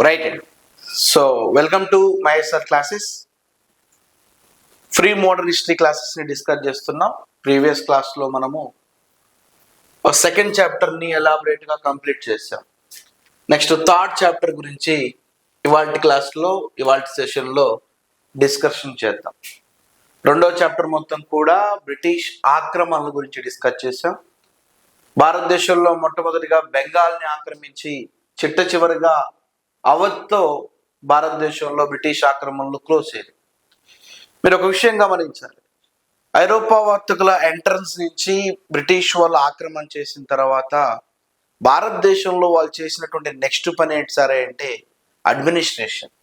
Right. So, welcome to MySR classes. Free modern history classes ని discuss చేస్తున్నాం. Previous class లో మనము ఒక సెకండ్ చాప్టర్ ని ఎలాబరేట్ గా కంప్లీట్ చేసాం. నెక్స్ట్ థర్డ్ చాప్టర్ గురించి ఇవాల్టి క్లాస్ లో ఇవాల్టి సెషన్ లో డిస్కషన్ చేద్దాం. రెండో చాప్టర్ మొత్తం కూడా బ్రిటిష్ ఆక్రమణల గురించి డిస్కస్ చేసాం. భారతదేశంలో మొట్టమొదటిగా బెంగాల్ని ఆక్రమించి చిట్ట చివరిగా అవధ్తో భారతదేశంలో బ్రిటిష్ ఆక్రమణలు క్లోజ్ అయ్యాయి. మీరు ఒక విషయం గమనించాలి, ఐరోపా వర్తకుల ఎంట్రన్స్ నుంచి బ్రిటిష్ వాళ్ళు ఆక్రమణ చేసిన తర్వాత భారతదేశంలో వాళ్ళు చేసినటువంటి నెక్స్ట్ పని ఏంటి సరే అంటే అడ్మినిస్ట్రేషన్,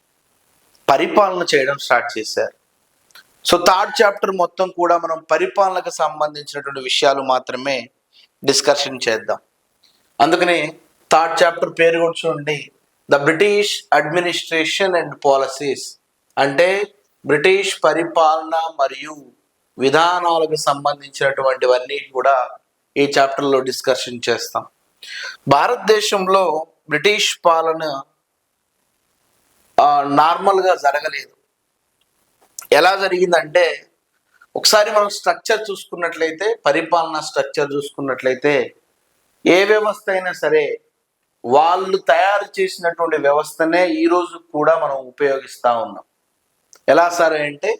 పరిపాలన చేయడం స్టార్ట్ చేశారు. సో థర్డ్ చాప్టర్ మొత్తం కూడా మనం పరిపాలనకు సంబంధించినటువంటి విషయాలు మాత్రమే డిస్కషన్ చేద్దాం. అందుకని థర్డ్ చాప్టర్ పేరు కూడా చూడండి, the British administration and policies, అంటే బ్రిటిష్ పరిపాలన మరియు విధానాలకు సంబంధించినటువంటివన్నీ కూడా ఈ చాప్టర్లో డిస్కషన్ చేస్తాం. భారతదేశంలో బ్రిటిష్ పాలన నార్మల్గా జరగలేదు. ఎలా జరిగిందంటే, ఒకసారి మనం స్ట్రక్చర్ చూసుకున్నట్లయితే, పరిపాలన స్ట్రక్చర్ చూసుకున్నట్లయితే, ఏ వ్యవస్థ అయినా సరే వాళ్ళు తయారు చేసినటువంటి వ్యవస్థనే ఈరోజు కూడా మనం ఉపయోగిస్తూ ఉన్నాం. ఎలా సరే అంటే,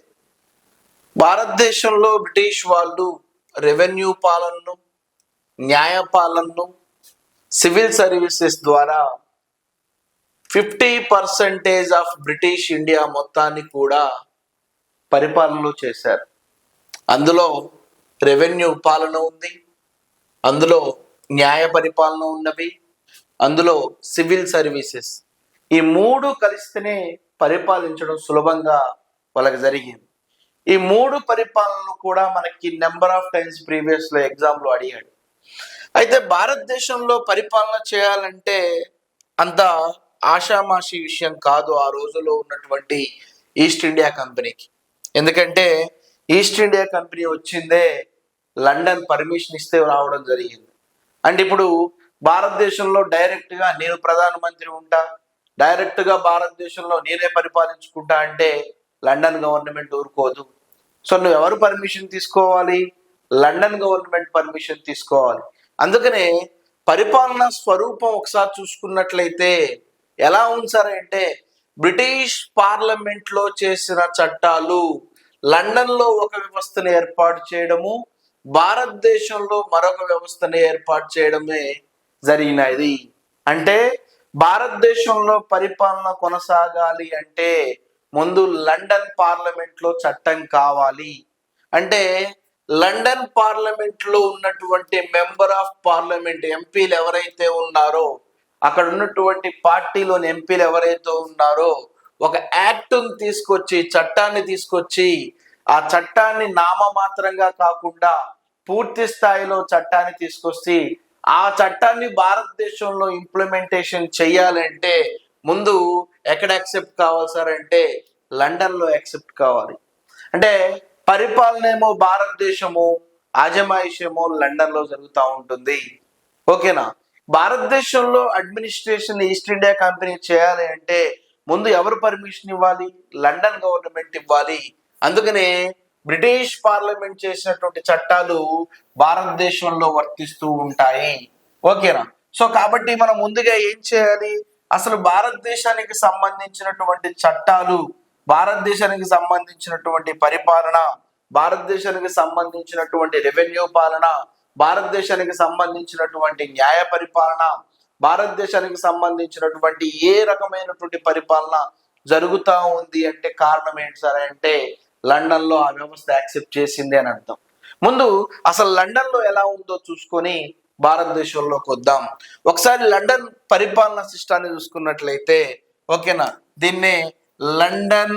భారతదేశంలో బ్రిటిష్ వాళ్ళు రెవెన్యూ పాలనను, న్యాయ పాలనను, సివిల్ సర్వీసెస్ ద్వారా 50% ఆఫ్ బ్రిటిష్ ఇండియా మొత్తాన్ని కూడా పరిపాలనలో చేశారు. అందులో రెవెన్యూ పాలన ఉంది, అందులో న్యాయ పరిపాలన ఉన్నవి, అందులో సివిల్ సర్వీసెస్, ఈ మూడు కలిస్తేనే పరిపాలించడం సులభంగా వాళ్ళకి జరిగింది. ఈ మూడు పరిపాలనలు కూడా మనకి నెంబర్ ఆఫ్ టైమ్స్ ప్రీవియస్లో ఎగ్జామ్లో అడిగాడు. అయితే భారతదేశంలో పరిపాలన చేయాలంటే అంత ఆషామాషి విషయం కాదు ఆ రోజుల్లో ఉన్నటువంటి ఈస్ట్ ఇండియా కంపెనీకి. ఎందుకంటే ఈస్ట్ ఇండియా కంపెనీ వచ్చిందే లండన్ పర్మిషన్ ఇస్తే రావడం జరిగింది. అంటే ఇప్పుడు భారతదేశంలో డైరెక్ట్గా నేను ప్రధానమంత్రి ఉంటా, డైరెక్ట్గా భారతదేశంలో నేనే పరిపాలించుకుంటా అంటే లండన్ గవర్నమెంట్ ఊరుకోదు. సో నువ్వు ఎవరు పర్మిషన్ తీసుకోవాలి? లండన్ గవర్నమెంట్ పర్మిషన్ తీసుకోవాలి. అందుకనే పరిపాలనా స్వరూపం ఒకసారి చూసుకున్నట్లయితే ఎలా ఉంది సార్ అంటే, బ్రిటిష్ పార్లమెంట్లో చేసిన చట్టాలు లండన్లో ఒక వ్యవస్థను ఏర్పాటు చేయడము, భారతదేశంలో మరొక వ్యవస్థను ఏర్పాటు చేయడమే జరిగినది. అంటే భారతదేశంలో పరిపాలన కొనసాగాలి అంటే ముందు లండన్ పార్లమెంట్లో చట్టం కావాలి. అంటే లండన్ పార్లమెంట్లో ఉన్నటువంటి మెంబర్ ఆఫ్ పార్లమెంట్ ఎంపీలు ఎవరైతే ఉన్నారో, అక్కడ ఉన్నటువంటి పార్టీలోని ఎంపీలు ఎవరైతే ఉన్నారో ఒక యాక్ట్ని తీసుకొచ్చి, చట్టాన్ని తీసుకొచ్చి, ఆ చట్టాన్ని నామమాత్రంగా కాకుండా పూర్తి స్థాయిలో చట్టాన్ని తీసుకొచ్చి ఆ చట్టాన్ని భారతదేశంలో ఇంప్లిమెంటేషన్ చేయాలంటే ముందు ఎక్కడ యాక్సెప్ట్ కావాలి సార్ అంటే లండన్లో యాక్సెప్ట్ కావాలి. అంటే పరిపాలన ఏమో భారతదేశము, అజమాయిషేమో లండన్లో జరుగుతూ ఉంటుంది. ఓకేనా? భారతదేశంలో అడ్మినిస్ట్రేషన్ ఈస్ట్ ఇండియా కంపెనీ చేయాలి అంటే ముందు ఎవరు పర్మిషన్ ఇవ్వాలి? లండన్ గవర్నమెంట్ ఇవ్వాలి. అందుకనే బ్రిటిష్ పార్లమెంట్ చేసినటువంటి చట్టాలు భారతదేశంలో వర్తిస్తూ ఉంటాయి. ఓకేనా? సో కాబట్టి మనం ముందుగా ఏం చేయాలి, అసలు భారతదేశానికి సంబంధించినటువంటి చట్టాలు, భారతదేశానికి సంబంధించినటువంటి పరిపాలన, భారతదేశానికి సంబంధించినటువంటి రెవెన్యూ పాలన, భారతదేశానికి సంబంధించినటువంటి న్యాయ పరిపాలన, భారతదేశానికి సంబంధించినటువంటి ఏ రకమైనటువంటి పరిపాలన జరుగుతూ ఉంది అంటే కారణం ఏంటి సార్ అంటే లండన్లో ఆ వ్యవస్థ యాక్సెప్ట్ చేసింది అని అర్థం. ముందు అసలు లండన్లో ఎలా ఉందో చూసుకొని భారతదేశంలోకి వద్దాం. ఒకసారి లండన్ పరిపాలన సిస్టాన్ని చూసుకున్నట్లయితే, ఓకేనా, దీన్నే లండన్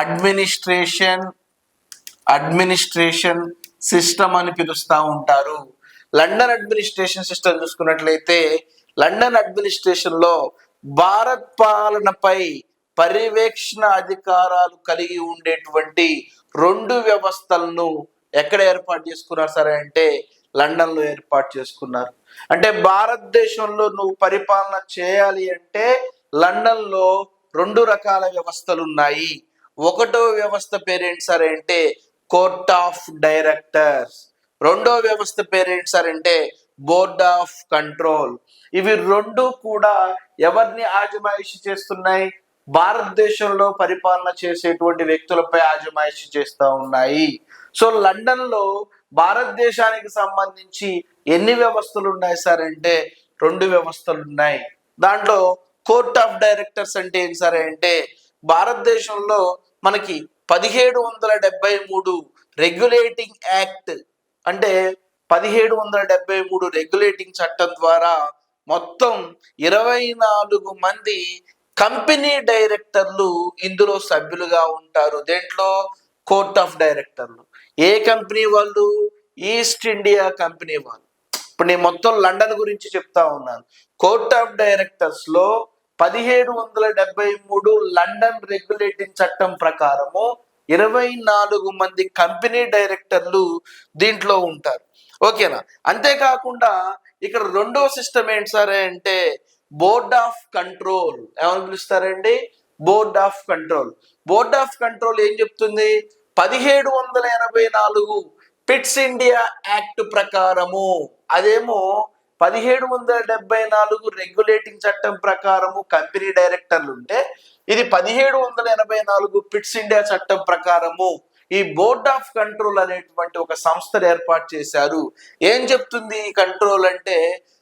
అడ్మినిస్ట్రేషన్ సిస్టమ్ అని పిలుస్తూ ఉంటారు. లండన్ అడ్మినిస్ట్రేషన్ సిస్టమ్ చూసుకున్నట్లయితే లండన్ అడ్మినిస్ట్రేషన్లో భారత్ పాలనపై పర్యవేక్షణ అధికారాలు కలిగి ఉండేటువంటి రెండు వ్యవస్థలను ఎక్కడ ఏర్పాటు చేసుకున్నారు సరే అంటే లండన్లో ఏర్పాటు చేసుకున్నారు. అంటే భారతదేశంలో నువ్వు పరిపాలన చేయాలి అంటే లండన్ లో రెండు రకాల వ్యవస్థలు ఉన్నాయి. ఒకటో వ్యవస్థ పేరేంటి సార్ అంటే కోర్ట్ ఆఫ్ డైరెక్టర్స్. రెండో వ్యవస్థ పేరేంటి సార్ అంటే బోర్డ్ ఆఫ్ కంట్రోల్. ఇవి రెండు కూడా ఎవరిని ఆజమాయిషి చేస్తున్నాయి? భారతదేశంలో పరిపాలన చేసేటువంటి వ్యక్తులపై ఆజమాయిషి చేస్తూ ఉన్నాయి. సో లండన్ లో భారతదేశానికి సంబంధించి ఎన్ని వ్యవస్థలు ఉన్నాయి సార్ అంటే రెండు వ్యవస్థలు ఉన్నాయి. దాంట్లో కోర్ట్ ఆఫ్ డైరెక్టర్స్ అంటే ఏంటి సార్ అంటే భారతదేశంలో మనకి 1773 రెగ్యులేటింగ్ యాక్ట్ అంటే 1773 రెగ్యులేటింగ్ చట్టం ద్వారా మొత్తం 24 మంది కంపెనీ డైరెక్టర్లు ఇందులో సభ్యులుగా ఉంటారు. దేంట్లో? కోర్ట్ ఆఫ్ డైరెక్టర్లు. ఏ కంపెనీ వాళ్ళు? ఈస్ట్ ఇండియా కంపెనీ వాళ్ళు. ఇప్పుడు నేను మొత్తం లండన్ గురించి చెప్తా ఉన్నాను. కోర్ట్ ఆఫ్ డైరెక్టర్స్ లో 1773 లండన్ రెగ్యులేటింగ్ చట్టం ప్రకారము 24 మంది కంపెనీ డైరెక్టర్లు దీంట్లో ఉంటారు. ఓకేనా? అంతేకాకుండా ఇక్కడ రెండో సిస్టమ్ ఏంటి సార్ అంటే బోర్డ్ ఆఫ్ కంట్రోల్. ఏమని పిలుస్తారండి? Board of control. Board of control ఏం చెప్తుంది? 1784 పిట్స్ ఇండియా యాక్ట్ ప్రకారము, అదేమో 1774 రెగ్యులేటింగ్ చట్టం ప్రకారము కంపెనీ డైరెక్టర్లు ఉంటే, ఇది 1784 పిట్స్ ఇండియా చట్టం ప్రకారము ఈ బోర్డ్ ఆఫ్ కంట్రోల్ అనేటువంటి ఒక సంస్థను ఏర్పాటు చేశారు. ఏం చెప్తుంది ఈ కంట్రోల్ అంటే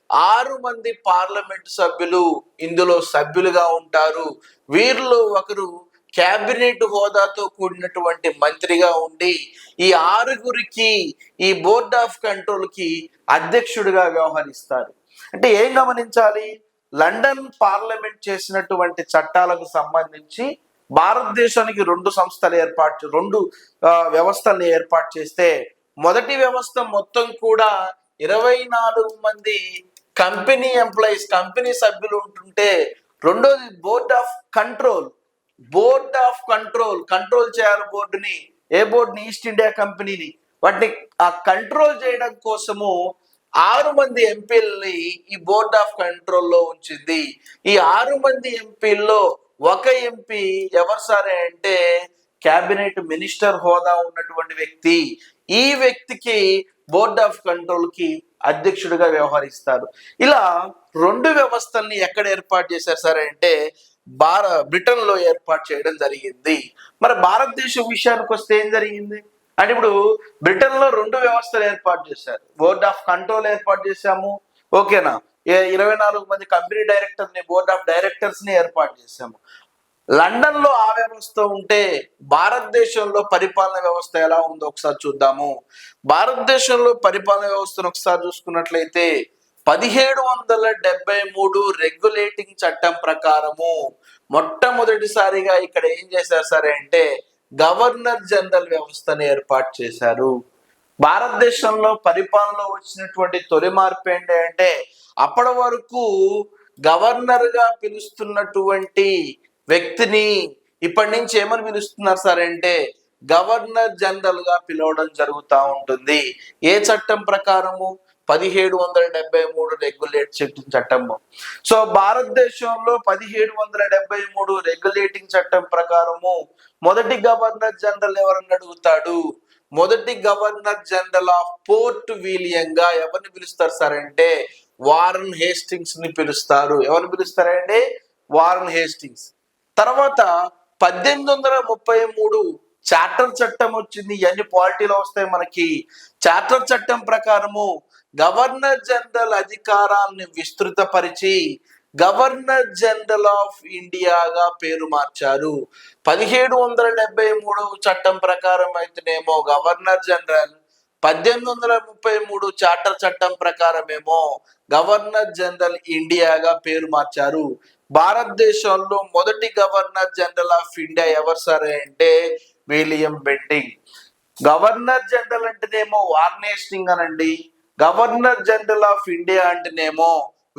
6 మంది పార్లమెంట్ సభ్యులు ఇందులో సభ్యులుగా ఉంటారు. వీరిలో ఒకరు క్యాబినెట్ హోదాతో కూడినటువంటి మంత్రిగా ఉండి ఈ 6గురికి ఈ బోర్డ్ ఆఫ్ కంట్రోల్ కి అధ్యక్షుడిగా వ్యవహరిస్తారు. అంటే ఏం గమనించాలి? లండన్ పార్లమెంట్ చేసినటువంటి చట్టాలకు సంబంధించి భారతదేశానికి రెండు వ్యవస్థల్ని ఏర్పాటు చేస్తే, మొదటి వ్యవస్థ మొత్తం కూడా 24 మంది కంపెనీ ఎంప్లాయీస్, కంపెనీ సభ్యులు ఉంటుంటే, రెండోది board of control. Board of control control చేయాలి బోర్డుని. ఏ బోర్డుని? ఈస్ట్ ఇండియా కంపెనీని. వాటిని ఆ కంట్రోల్ చేయడం కోసము 6 మంది ఎంపీలని ఈ బోర్డ్ ఆఫ్ కంట్రోల్లో ఉంచింది. ఈ 6 మంది ఎంపీల్లో ఒక ఎంపీ ఎవరు సరే అంటే క్యాబినెట్ మినిస్టర్ హోదా ఉన్నటువంటి వ్యక్తి. ఈ వ్యక్తికి బోర్డ్ ఆఫ్ కంట్రోల్ కి అధ్యక్షుడిగా వ్యవహరిస్తారు. ఇలా రెండు వ్యవస్థల్ని ఎక్కడ ఏర్పాటు చేశారు సరే అంటే బ్రిటన్ లో ఏర్పాటు చేయడం జరిగింది. మరి భారతదేశం విషయానికి వస్తే ఏం జరిగింది అంటే, ఇప్పుడు బ్రిటన్ లో రెండు వ్యవస్థలు ఏర్పాటు చేశారు. బోర్డ్ ఆఫ్ కంట్రోల్ ఏర్పాటు చేశాము, ఓకేనా? 24 మంది కంపెనీ డైరెక్టర్స్ ని, బోర్డ్ ఆఫ్ డైరెక్టర్స్ ని ఏర్పాటు చేశాము. లండన్ లో ఆ వ్యవస్థ ఉంటే భారతదేశంలో పరిపాలన వ్యవస్థ ఎలా ఉందో ఒకసారి చూద్దాము. భారతదేశంలో పరిపాలన వ్యవస్థను ఒకసారి చూసుకున్నట్లయితే 1773 రెగ్యులేటింగ్ చట్టం ప్రకారము మొట్టమొదటిసారిగా ఇక్కడ ఏం చేశారు సరే అంటే గవర్నర్ జనరల్ వ్యవస్థను ఏర్పాటు చేశారు. భారతదేశంలో పరిపాలనలో వచ్చినటువంటి తొలి మార్పు ఏంటి అంటే, అప్పటి వరకు గవర్నర్ గా పిలుస్తున్నటువంటి వ్యక్తిని ఇప్పటి నుంచి ఏమని పిలుస్తున్నారు సార్ అంటే గవర్నర్ జనరల్ గా పిలవడం జరుగుతూ ఉంటుంది. ఏ చట్టం ప్రకారము? 1773 రెగ్యులేటింగ్ చట్టము. సో భారతదేశంలో 1773 రెగ్యులేటింగ్ చట్టం ప్రకారము మొదటి గవర్నర్ జనరల్ ఎవరని అడుగుతాడు? మొదటి governor general of port William గా ఎవరిని పిలుస్తారు సార్ అంటే వారన్ హేస్టింగ్స్ ని పిలుస్తారు. ఎవరిని పిలుస్తారంటే వారన్ హేస్టింగ్స్. తర్వాత 1833 చార్టర్ చట్టం వచ్చింది. ఇవన్నీ పాలిటీలో వస్తాయి మనకి. చార్టర్ చట్టం ప్రకారము గవర్నర్ జనరల్ అధికారాన్ని విస్తృతపరిచి గవర్నర్ జనరల్ ఆఫ్ ఇండియాగా పేరు మార్చారు. 1773 చట్టం ప్రకారం అయితేనేమో గవర్నర్ జనరల్, 1833 చార్టర్ చట్టం ప్రకారమేమో గవర్నర్ జనరల్ ఇండియాగా పేరు మార్చారు. భారతదేశంలో మొదటి గవర్నర్ జనరల్ ఆఫ్ ఇండియా ఎవరు సరే అంటే విలియం బెంటింగ్. గవర్నర్ జనరల్ అంటేనేమో వారన్ హేస్టింగ్స్ అనండి, గవర్నర్ జనరల్ ఆఫ్ ఇండియా అంటేనేమో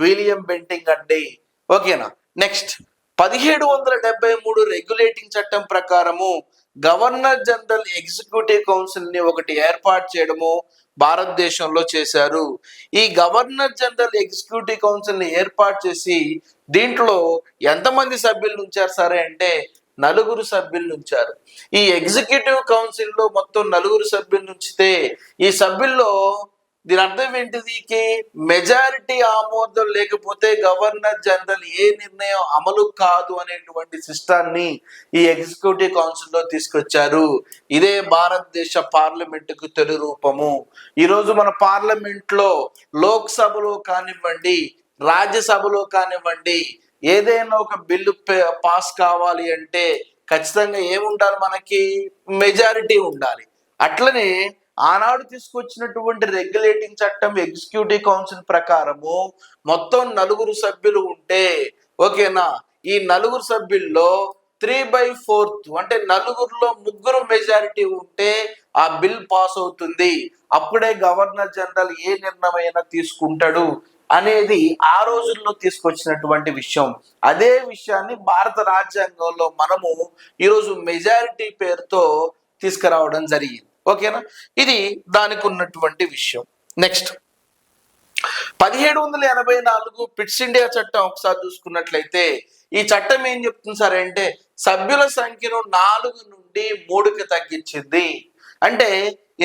విలియం బెంటింగ్ అండి. ఓకేనా? నెక్స్ట్ 1773 రెగ్యులేటింగ్ చట్టం ప్రకారము గవర్నర్ జనరల్ ఎగ్జిక్యూటివ్ కౌన్సిల్ ని ఒకటి ఏర్పాటు చేయడము భారతదేశంలో చేశారు. ఈ గవర్నర్ జనరల్ ఎగ్జిక్యూటివ్ కౌన్సిల్ ని ఏర్పాటు చేసి దీంట్లో ఎంతమంది సభ్యులు ఉంచారు సరే అంటే 4 సభ్యులు ఉంచారు. ఈ ఎగ్జిక్యూటివ్ కౌన్సిల్ లో మొత్తం 4 సభ్యులు ఉంచితే ఈ సభ్యుల్లో దీని అర్థం ఏంటిది? మెజారిటీ ఆమోదం లేకపోతే గవర్నర్ జనరల్ ఏ నిర్ణయం అమలు కాదు అనేటువంటి సిస్టాన్ని ఈ ఎగ్జిక్యూటివ్ కౌన్సిల్ లో తీసుకొచ్చారు. ఇదే భారతదేశ పార్లమెంట్ కు తొలి రూపము. ఈరోజు మన పార్లమెంట్ లో లోక్సభలో కానివ్వండి, రాజ్యసభలో కానివ్వండి, ఏదైనా ఒక బిల్లు పాస్ కావాలి అంటే ఖచ్చితంగా ఏముండాలి? మనకి మెజారిటీ ఉండాలి. అట్లనే ఆనాడు తీసుకొచ్చినటువంటి రెగ్యులేటింగ్ చట్టం ఎగ్జిక్యూటివ్ కౌన్సిల్ ప్రకారము మొత్తం 4 సభ్యులు ఉంటే, ఓకేనా, ఈ 4 సభ్యుల్లో 3/4 అంటే 4లో 3 మెజారిటీ ఉంటే ఆ బిల్ పాస్ అవుతుంది. అప్పుడే గవర్నర్ జనరల్ ఏ నిర్ణయమైనా తీసుకుంటాడు అనేది ఆ రోజుల్లో తీసుకొచ్చినటువంటి విషయం. అదే విషయాన్ని భారత రాజ్యాంగంలో మనము ఈరోజు మెజారిటీ పేరుతో తీసుకురావడం జరిగింది. ఓకేనా, ఇది దానికి ఉన్నటువంటి విషయం. నెక్స్ట్ 1784 పిట్స్ ఇండియా చట్టం ఒకసారి చూసుకున్నట్లయితే ఈ చట్టం ఏం చెప్తుంది సరే అంటే సభ్యుల సంఖ్యను 4 నుండి 3కి తగ్గించింది. అంటే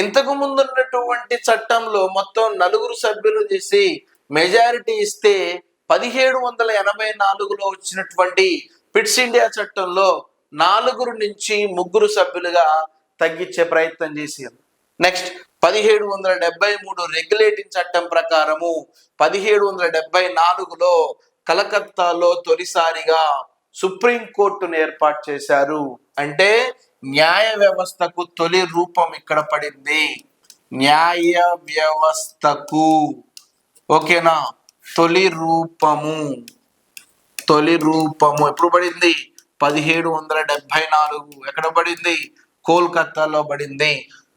ఇంతకు ముందు ఉన్నటువంటి చట్టంలో మొత్తం 4 సభ్యులు చేసి మెజారిటీ ఇస్తే 1784లో వచ్చినటువంటి పిట్స్ ఇండియా చట్టంలో 4 నుంచి 3 సభ్యులుగా తగ్గించే ప్రయత్నం చేసింది. నెక్స్ట్ 1773 రెగ్యులేటింగ్ చట్టం ప్రకారము 1774లో కలకత్తాలో తొలిసారిగా సుప్రీం కోర్టును ఏర్పాటు చేశారు. అంటే న్యాయ వ్యవస్థకు తొలి రూపం ఇక్కడ పడింది. న్యాయ వ్యవస్థకు, ఓకేనా, తొలి రూపము ఎప్పుడు పడింది? 1774. ఎక్కడ పడింది? కోల్కతాలో పడింది.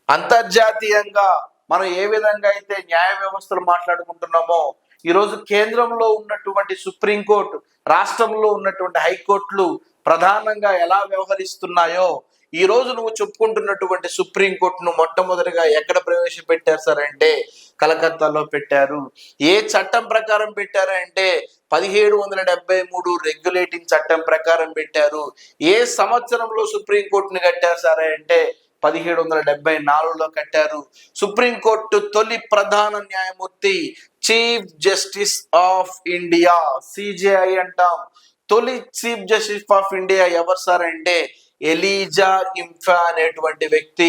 అంతర్జాతీయంగా మనం ఏ విధంగా అయితే న్యాయ వ్యవస్థలు మాట్లాడుకుంటున్నామో ఈరోజు కేంద్రంలో ఉన్నటువంటి సుప్రీంకోర్టు, రాష్ట్రంలో ఉన్నటువంటి హైకోర్టులు ప్రధానంగా ఎలా వ్యవహరిస్తున్నాయో ఈ రోజు నువ్వు చెప్పుకుంటున్నటువంటి సుప్రీంకోర్టును మొట్టమొదటిగా ఎక్కడ ప్రవేశపెట్టారు సార్ అంటే కలకత్తాలో పెట్టారు. ఏ చట్టం ప్రకారం పెట్టారు అంటే 1773 రెగ్యులేటింగ్ చట్టం ప్రకారం పెట్టారు. ఏ సంవత్సరంలో సుప్రీంకోర్టును కట్టారు సార్ అంటే 1774లో కట్టారు. సుప్రీంకోర్టు తొలి ప్రధాన న్యాయమూర్తి chief justice of India, CJI అంటాం. తొలి చీఫ్ జస్టిస్ ఆఫ్ ఇండియా ఎవరు సార్ అంటే ఎలీజా ఇంఫా అనేటువంటి వ్యక్తి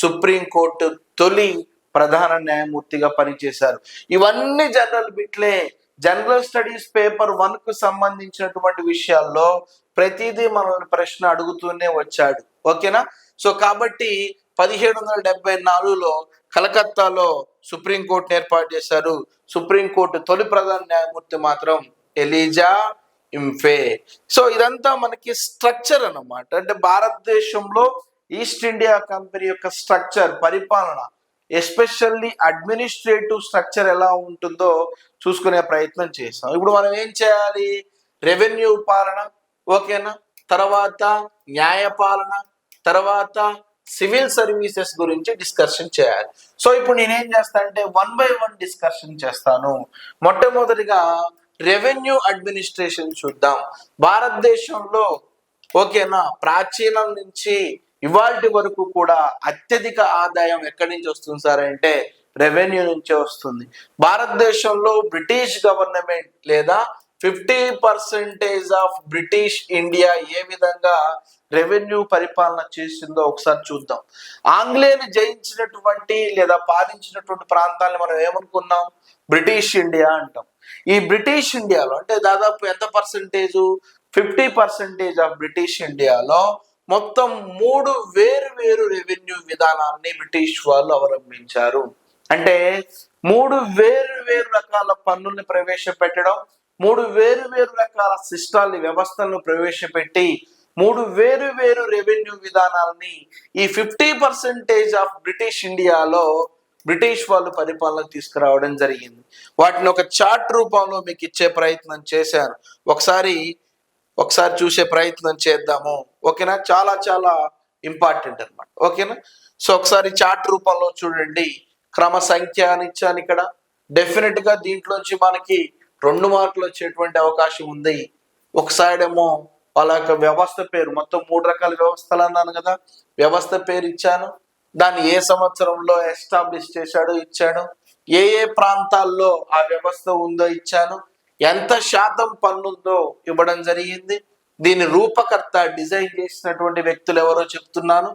సుప్రీంకోర్టు తొలి ప్రధాన న్యాయమూర్తిగా పనిచేశారు. ఇవన్నీ జనరల్ బిట్లే. జనరల్ స్టడీస్ పేపర్ 1 కు సంబంధించినటువంటి విషయాల్లో ప్రతిదీ మనల్ని ప్రశ్న అడుగుతూనే వచ్చాడు. ఓకేనా, సో కాబట్టి 1774లో కలకత్తాలో సుప్రీంకోర్టును ఏర్పాటు చేశారు. సుప్రీంకోర్టు తొలి ప్రధాన న్యాయమూర్తి మాత్రం ఎలీజా ఇంఫే. సో ఇదంతా మనకి స్ట్రక్చర్ అన్నమాట. అంటే భారతదేశంలో ఈస్ట్ ఇండియా కంపెనీ యొక్క స్ట్రక్చర్, పరిపాలన, ఎస్పెషల్లీ అడ్మినిస్ట్రేటివ్ స్ట్రక్చర్ ఎలా ఉంటుందో చూసుకునే ప్రయత్నం చేస్తాం. ఇప్పుడు మనం ఏం చేయాలి? రెవెన్యూ పాలన, ఓకేనా, తర్వాత న్యాయపాలన, తర్వాత సివిల్ సర్వీసెస్ గురించి డిస్కషన్ చేయాలి. సో ఇప్పుడు నేనేం చేస్తాను అంటే 1 by 1 డిస్కషన్ చేస్తాను. మొట్టమొదటిగా రెవెన్యూ అడ్మినిస్ట్రేషన్ చూద్దాం. భారతదేశంలో, ఓకేనా, ప్రాచీనం నుంచి ఇవాల్టి వరకు కూడా అత్యధిక ఆదాయం ఎక్కడి నుంచి వస్తుంది సార్ అంటే రెవెన్యూ నుంచే వస్తుంది. భారతదేశంలో బ్రిటిష్ గవర్నమెంట్ లేదా 50% ఆఫ్ బ్రిటిష్ ఇండియా ఏ విధంగా రెవెన్యూ పరిపాలన చేసిందో ఒకసారి చూద్దాం. ఆంగ్లేయులు జయించినటువంటి లేదా పాలించినటువంటి ప్రాంతాలను మనం ఏమనుకున్నాం? బ్రిటిష్ ఇండియా అంటాం. ఈ బ్రిటిష్ ఇండియాలో అంటే దాదాపు ఎంత పర్సెంటేజ్? 50% ఆఫ్ బ్రిటిష్ ఇండియాలో మొత్తం 3 వేరు రెవెన్యూ విధానాన్ని బ్రిటిష్ వాళ్ళు అవలంబించారు. అంటే 3 వేరు రకాల పన్నుల్ని ప్రవేశపెట్టడం, 3 వేరు రకాల సిస్టాల్ని, వ్యవస్థలను ప్రవేశపెట్టి 3 వేరు రెవెన్యూ విధానాలని ఈ 50% ఆఫ్ బ్రిటిష్ ఇండియాలో బ్రిటిష్ వాళ్ళు పరిపాలన తీసుకురావడం జరిగింది. వాటిని ఒక చార్ట్ రూపంలో మీకు ఇచ్చే ప్రయత్నం చేశాను. ఒకసారి ఒకసారి చూసే ప్రయత్నం చేద్దాము. ఓకేనా, చాలా చాలా ఇంపార్టెంట్ అనమాట. ఓకేనా, సో ఒకసారి చార్ట్ రూపంలో చూడండి. క్రమ సంఖ్య అని ఇచ్చాను ఇక్కడ. డెఫినెట్ గా దీంట్లోంచి మనకి 2 మార్కులు వచ్చేటువంటి అవకాశం ఉంది. ఒక సైడ్ ఏమో వాళ్ళ యొక్క వ్యవస్థ పేరు, మొత్తం 3 రకాల వ్యవస్థలు అన్నాను కదా, వ్యవస్థ పేరు ఇచ్చాను. దాన్ని ఏ సంవత్సరంలో ఎస్టాబ్లిష్ చేశాడో ఇచ్చాడు. ఏ ఏ ప్రాంతాల్లో ఆ వ్యవస్థ ఉందో ఇచ్చాను. ఎంత శాతం పన్నుందో ఇవ్వడం జరిగింది. దీని రూపకర్త, డిజైన్ చేసినటువంటి వ్యక్తులు ఎవరో చెప్తున్నాను.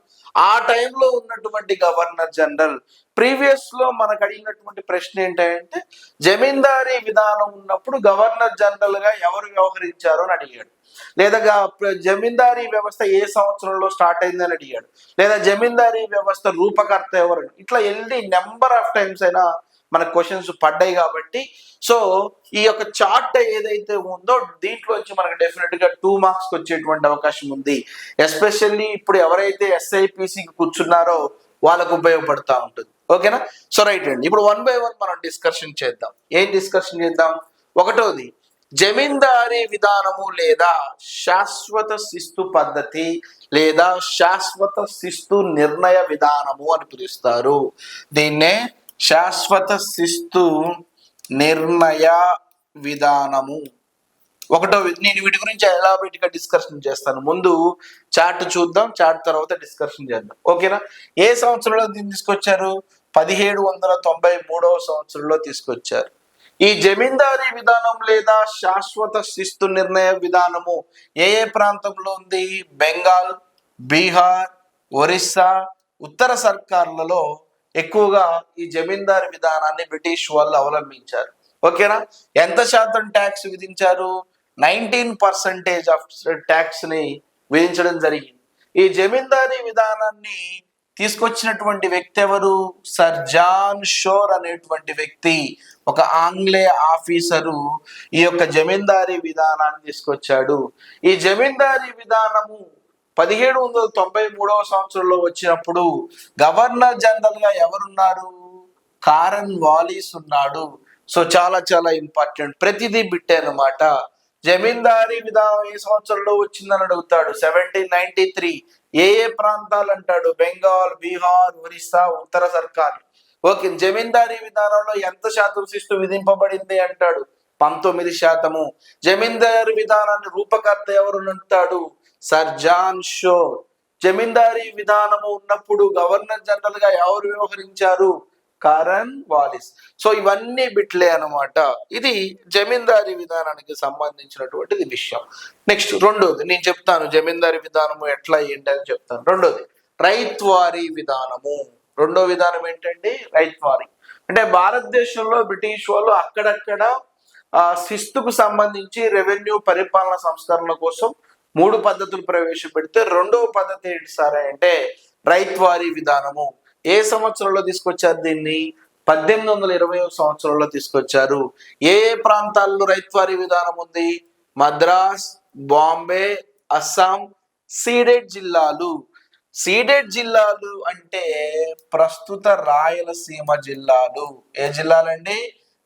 ఆ టైంలో ఉన్నటువంటి గవర్నర్ జనరల్. ప్రీవియస్ లో మనకు అడిగినటువంటి ప్రశ్న ఏంటంటే, జమీందారీ విధానం ఉన్నప్పుడు గవర్నర్ జనరల్ గా ఎవరు వ్యవహరించారు అని అడిగాడు. లేదా జమీందారీ వ్యవస్థ ఏ సంవత్సరంలో స్టార్ట్ అయిందని అడిగాడు. లేదా జమీందారీ వ్యవస్థ రూపకర్త ఎవరు. ఇట్లా ఎన్ని నెంబర్ ఆఫ్ టైమ్స్ అయినా మనకు క్వశ్చన్స్ పడ్డాయి. కాబట్టి సో ఈ యొక్క చార్ట్ ఏదైతే ఉందో దీంట్లోంచి మనకు డెఫినెట్ గా 2 మార్క్స్ వచ్చేటువంటి అవకాశం ఉంది. ఎస్పెషల్లీ ఇప్పుడు ఎవరైతే ఎస్ఐపిసికి కూర్చున్నారో వాళ్ళకు ఉపయోగపడతా ఉంటుంది. ఓకేనా, సో రైట్ అండి. ఇప్పుడు 1 by 1 మనం డిస్కషన్ చేద్దాం. ఏం డిస్కషన్ చేద్దాం? ఒకటోది, జమీందారీ విధానము లేదా శాశ్వత శిస్తు పద్ధతి లేదా శాశ్వత శిస్తు నిర్ణయ విధానము అని పిలుస్తారు. దీన్నే శాశ్వత శిస్తు నిర్ణయ విధానము. ఒకటో, నేను వీటి గురించి ఎలాబరేట్ గా డిస్కషన్ చేస్తాను. ముందు చార్ట్ చూద్దాం, చార్ట్ తర్వాత డిస్కషన్ చేద్దాం. ఓకేనా, ఏ సంవత్సరంలో దీన్ని తీసుకొచ్చారు? 1793వ సంవత్సరంలో తీసుకొచ్చారు. ఈ జమీందారీ విధానం లేదా శాశ్వత శిస్తు నిర్ణయ విధానము ఏ ఏ ప్రాంతంలో ఉంది? బెంగాల్, బీహార్, ఒరిస్సా, ఉత్తర సర్కార్లలో ఎక్కువగా ఈ జమీందారీ విధానాన్ని బ్రిటిష్ వాళ్ళు అవలంబించారు. ఓకేనా, ఎంత శాతం ట్యాక్స్ విధించారు? 19% ఆఫ్ ట్యాక్స్ ని విధించడం జరిగింది. ఈ జమీందారీ విధానాన్ని తీసుకొచ్చినటువంటి వ్యక్తి ఎవరు? సర్ జాన్ షోర్ అనేటువంటి వ్యక్తి, ఒక ఆంగ్లేయ ఆఫీసరు ఈ యొక్క జమీందారీ విధానాన్ని తీసుకొచ్చాడు. ఈ జమీందారీ విధానము 1793వ సంవత్సరంలో వచ్చినప్పుడు గవర్నర్ జనరల్ గా ఎవరున్నారు? కారన్ వాలిస్ ఉన్నాడు. సో చాలా చాలా ఇంపార్టెంట్, ప్రతిదీ బిట్టే అనమాట. జమీందారీ విధానం ఏ సంవత్సరంలో వచ్చిందని అడుగుతాడు. 1793. ఏ ఏ ప్రాంతాలు అంటాడు? బెంగాల్, బీహార్, ఒరిస్సా, ఉత్తర సర్కార్. ఓకే, జమీందారీ విధానంలో ఎంత శాతం శిస్తు విధింపబడింది అంటాడు? 19%. జమీందారీ విధానాన్ని రూపకర్త ఎవరు అంటాడు? సర్ జాన్ షోర్. జమీందారీ విధానము ఉన్నప్పుడు గవర్నర్ జనరల్ గా ఎవరు వ్యవహరించారు? కారన్ వాలిస్. సో ఇవన్నీ బిట్లే అనమాట. ఇది జమీందారీ విధానానికి సంబంధించినటువంటిది విషయం. నెక్స్ట్ రెండోది నేను చెప్తాను, జమీందారీ విధానము ఎట్లా ఏంటి అని చెప్తాను. రెండోది రైత్వారీ విధానము. రెండో విధానం ఏంటండి? రైత్వారీ. అంటే భారతదేశంలో బ్రిటిష్ వాళ్ళు అక్కడక్కడ శిస్తుకు సంబంధించి రెవెన్యూ పరిపాలన సంస్కరణ కోసం 3 పద్ధతులు ప్రవేశపెడితే రెండవ పద్ధతి ఏంటి సార్ అంటే రైత్వారీ విధానము. ఏ సంవత్సరంలో తీసుకొచ్చారు దీన్ని? 1820వ సంవత్సరంలో తీసుకొచ్చారు. ఏ ఏ ప్రాంతాల్లో రైత్వారీ విధానం ఉంది? మద్రాస్, బాంబే, అస్సాం, సీడెడ్ జిల్లాలు. సీడెడ్ జిల్లాలు అంటే ప్రస్తుత రాయలసీమ జిల్లాలు. ఏ జిల్లాలండి?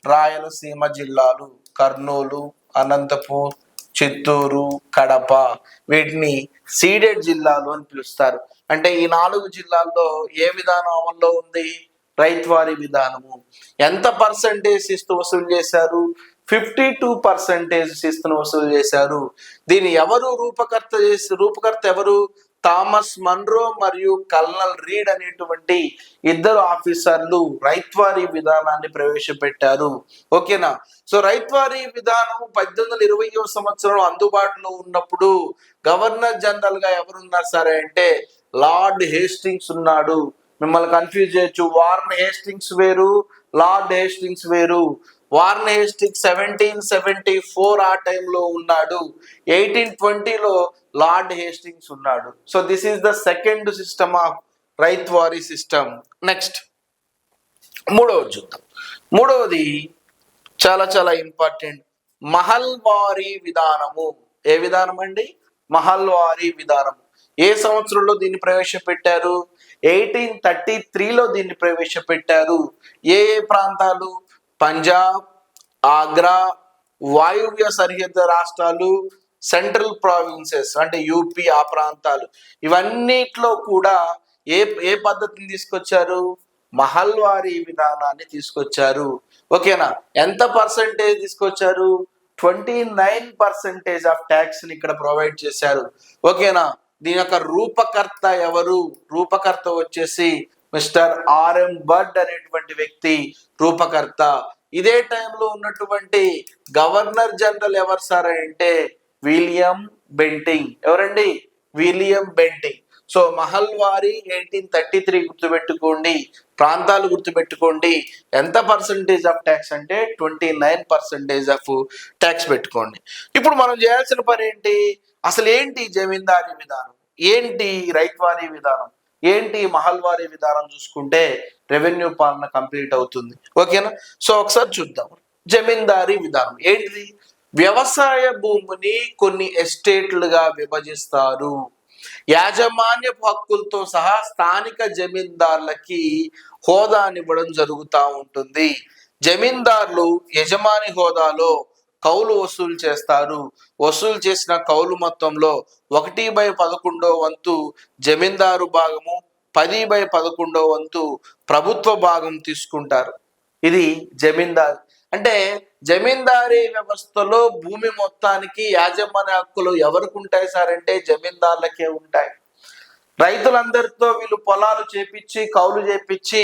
రాయలసీమ జిల్లాలు. కర్నూలు, అనంతపూర్, చిత్తూరు, కడప, వీటిని సీడెడ్ జిల్లాలు అని పిలుస్తారు. అంటే ఈ 4 జిల్లాల్లో ఏ విధానం అమల్లో ఉంది? రైత్వారీ విధానము. ఎంత పర్సంటేజ్ శిస్తు వసూలు చేశారు? 52% శిస్తును వసూలు చేశారు. దీన్ని ఎవరు రూపకర్త ఎవరు? థామస్ మన్రో మరియు కల్నల్ రీడ్ అనేటువంటి 2 ఆఫీసర్లు రైత్వారీ విధానాన్ని ప్రవేశపెట్టారు. ఓకేనా, సో రైత్వారీ విధానం 1820వ సంవత్సరంలో అందుబాటులో ఉన్నప్పుడు గవర్నర్ జనరల్ గా ఎవరున్నారు సరే అంటే లార్డ్ హేస్టింగ్స్ ఉన్నాడు. మిమ్మల్ని కన్ఫ్యూజ్ చేయొచ్చు, వార్న్ హేస్టింగ్స్ వేరు, లార్డ్ హేస్టింగ్స్ వేరు. వార్న్ హేస్టింగ్స్ 1774 ఆ టైంలో ఉన్నాడు. 1820లో లార్డ్ హేస్టింగ్స్ ఉన్నాడు. So this is the second system of ryotwari system. Next మూడవది చూద్దాం. మూడవది చాలా చాలా ఇంపార్టెంట్, మహల్వారీ విధానము. ఏ విధానం అండి? మహల్వారీ విధానము. ఏ సంవత్సరంలో దీన్ని ప్రవేశపెట్టారు? 1833లో దీన్ని ప్రవేశపెట్టారు. ఏ ఏ ప్రాంతాలు? పంజాబ్, ఆగ్రా, వాయువ్య సరిహద్దు రాష్ట్రాలు, సెంట్రల్ ప్రావిన్సెస్ అంటే యూపీ ఆ ప్రాంతాలు ఇవన్నిట్లో కూడా ఏ ఏ పద్ధతిని తీసుకొచ్చారు? మహల్వారీ విధానాన్ని తీసుకొచ్చారు. ఓకేనా? ఎంత పర్సంటేజ్ తీసుకొచ్చారు? 29% ఆఫ్ ట్యాక్స్ ని ఇక్కడ ప్రొవైడ్ చేశారు. ఓకేనా? దీని యొక్క రూపకర్త ఎవరు? రూపకర్త వచ్చేసి మిస్టర్ ఆర్ఎం బర్డ్ అనేటువంటి వ్యక్తి రూపకర్త. ఇదే టైంలో ఉన్నటువంటి గవర్నర్ జనరల్ ఎవరు సార్ అంటే విలియం బెంటింగ్. ఎవరండి? William Bentinck. సో మహల్వారీ 1833 గుర్తుపెట్టుకోండి, ప్రాంతాలు గుర్తుపెట్టుకోండి. ఎంత పర్సంటేజ్ ఆఫ్ ట్యాక్స్ అంటే 29% ఆఫ్ ట్యాక్స్ పెట్టుకోండి. ఇప్పుడు మనం చేయాల్సిన పని ఏంటి? అసలు ఏంటి జమీందారీ విధానం, ఏంటి రైత్వారీ విధానం, ఏంటి మహల్వారీ విధానం చూసుకుంటే రెవెన్యూ పాలన కంప్లీట్ అవుతుంది. ఓకేనా? సో ఒకసారి చూద్దాం. జమీందారీ విధానం ఏంటిది? వ్యవసాయ భూమిని కొన్ని ఎస్టేట్లుగా విభజిస్తారు. యాజమాన్యపు హక్కులతో సహా స్థానిక జమీందారులకి హోదానివ్వడం జరుగుతూ ఉంటుంది. జమీందారులు యజమాని హోదాలో కౌలు వసూలు చేస్తారు. వసూలు చేసిన కౌలు మొత్తంలో 1/11 వంతు జమీందారు భాగము, 10/11 వంతు ప్రభుత్వ భాగం తీసుకుంటారు. ఇది జమీందారు అంటే. జమీందారీ వ్యవస్థలో భూమి మొత్తానికి యాజమాన్య హక్కులు ఎవరికి ఉంటాయి సార్ అంటే జమీందారులకే ఉంటాయి. రైతులందరితో వీళ్ళు పొలాలు చేపించి కౌలు చేపించి